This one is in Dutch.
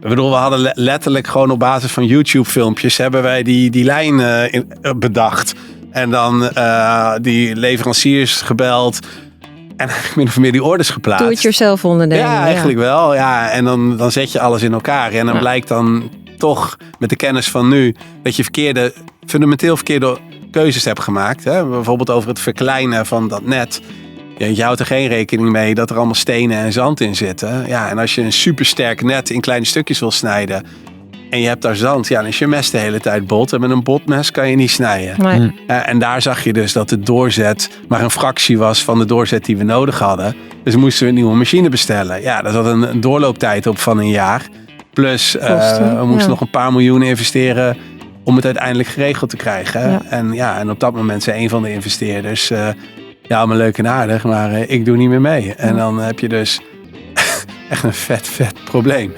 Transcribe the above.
Ik bedoel, we hadden letterlijk gewoon op basis van YouTube-filmpjes hebben wij die lijn bedacht. En dan die leveranciers gebeld. En min of meer die orders geplaatst. Do-it-yourself onderdelen. Ja, eigenlijk wel. Ja. En dan zet je alles in elkaar. En dan blijkt dan toch met de kennis van nu dat je fundamenteel verkeerde keuzes hebt gemaakt. Hè? Bijvoorbeeld over het verkleinen van dat net. Je houdt er geen rekening mee dat er allemaal stenen en zand in zitten. Ja, en als je een supersterk net in kleine stukjes wil snijden en je hebt daar zand, ja, dan is je mes de hele tijd bot. En met een botmes kan je niet snijden. Nee. En daar zag je dus dat de doorzet maar een fractie was van de doorzet die we nodig hadden. Dus moesten we een nieuwe machine bestellen. Ja, daar zat een doorlooptijd op van een jaar. Plus we moesten nog een paar miljoen investeren om het uiteindelijk geregeld te krijgen. Ja. En op dat moment zei een van de investeerders, ja, allemaal leuk en aardig, maar ik doe niet meer mee. En dan heb je dus echt een vet probleem.